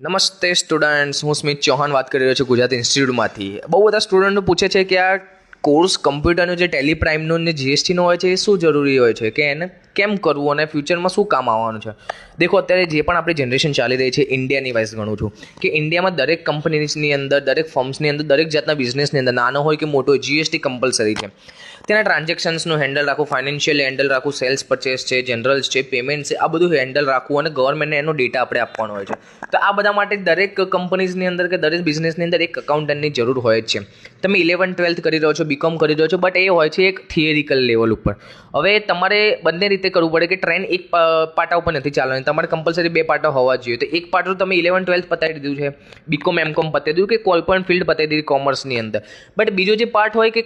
નમસ્તે સ્ટુડન્ટ્સ, હું સ્મિત ચૌહાણ વાત કરી રહ્યો છું ગુજરાત ઇન્સ્ટિટ્યૂટમાંથી. બહુ બધા સ્ટુડન્ટો પૂછે છે કે આ કોર્સ કમ્પ્યુટરનો જે ટેલી પ્રાઇમનો ને જીએસટીનો હોય છે એ શું જરૂરી હોય છે, કે એને કેમ કરવું અને ફ્યુચરમાં શું કામ આવવાનું છે. દેખો, અત્યારે જે પણ આપણી જનરેશન ચાલી રહી છે ઇન્ડિયાની વાઇઝ ગણું છું કે ઇન્ડિયામાં દરેક કંપનીની અંદર, દરેક ફર્મ્સની અંદર, દરેક જાતના બિઝનેસની અંદર, નાનો હોય કે મોટો, જીએસટી કમ્પલસરી છે. તેના ટ્રાન્ઝેક્શન્સનું હેન્ડલ રાખવું, ફાઇનાન્શિયલ હેન્ડલ રાખવું, સેલ્સ પરચેસ છે, જનરલ્સ છે, પેમેન્ટ છે, આ બધું હેન્ડલ રાખવું અને ગવર્મેન્ટને એનો ડેટા આપણે આપવાનો હોય છે. તો આ બધા માટે દરેક કંપનીઝની અંદર કે દરેક બિઝનેસની અંદર એક અકાઉન્ટન્ટની જરૂર હોય જ છે. તમે 11th-12th કરી રહ્યો છો, બીકોમ કરી રહ્યો છો, બટ એ હોય છે એક થિયરિકલ લેવલ ઉપર. હવે તમારે બંને રીતે કરવું પડે કે ટ્રેન એક પાટા ઉપર નથી ચાલવાની, તમારે કમ્પલસરી બે પાટા હોવા જોઈએ. તો એક પાટું તમે 11th-12th પતાવી દીધું છે, બીકોમ એમકોમ પતાવી દીધું, કે કોઈ પણ ફિલ્ડ પતાવી દીધી કોમર્સની અંદર. બટ બીજો જે પાર્ટ હોય કે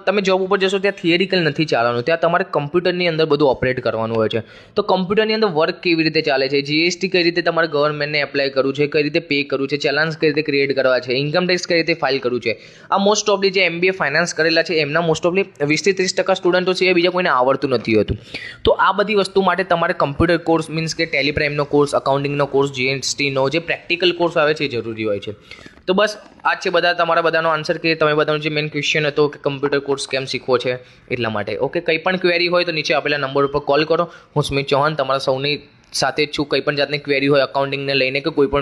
તમે જોબ ઉપર જશો ત્યાં થિયરિકલ નથી ચાલવાનું, ત્યાં તમારે કમ્પ્યુટરની અંદર બધું ઓપરેટ કરવાનું હોય છે. તો કમ્પ્યુટરની અંદર વર્ક કેવી રીતે ચાલે છે, જીએસટી કઈ રીતે તમારે ગવર્મેન્ટને એપ્લાય કરવું છે, કઈ રીતે પે કરવું છે, ચલાન્સ કઈ રીતે ક્રિએટ કરવા છે, ઇન્કમ ટેક્સ કઈ રીતે ફાઇલ કરવું છે, આ મોસ્ટ ઓફલી જે MBA ફાઇનાન્સ કરેલા છે એમના મોસ્ટ ઓફલી 20-30% સ્ટુડન્ટો છે, એ બીજા કોઈને આવડતું નથી હોતું. તો આ બધી વસ્તુ માટે તમારે કમ્પ્યુટર કોર્સ મીન્સ કે ટેલી પ્રાઇમનો કોર્સ, અકાઉન્ટિંગનો કોર્સ, જીએસટીનો જે પ્રેક્ટિકલ કોર્સ આવે છે એ જરૂરી હોય છે. તો બસ આ છે બધા તમારા બધાનો આન્સર, કે તમે બધાનો જે મેઇન ક્વેશ્ચન હતો કે કમ્પ્યુટર કોર્સ કેમ શીખવો છે એટલા માટે. ઓકે, કંઈ પણ ક્વેરી હોય તો નીચે આપેલા નંબર ઉપર કોલ કરો. હું સ્મિત ચૌહાણ તમારા સૌની સાથે જ છું. કંઈ પણ જાતની ક્વેરી હોય અકાઉન્ટિંગને લઈને કે કોઈ પણ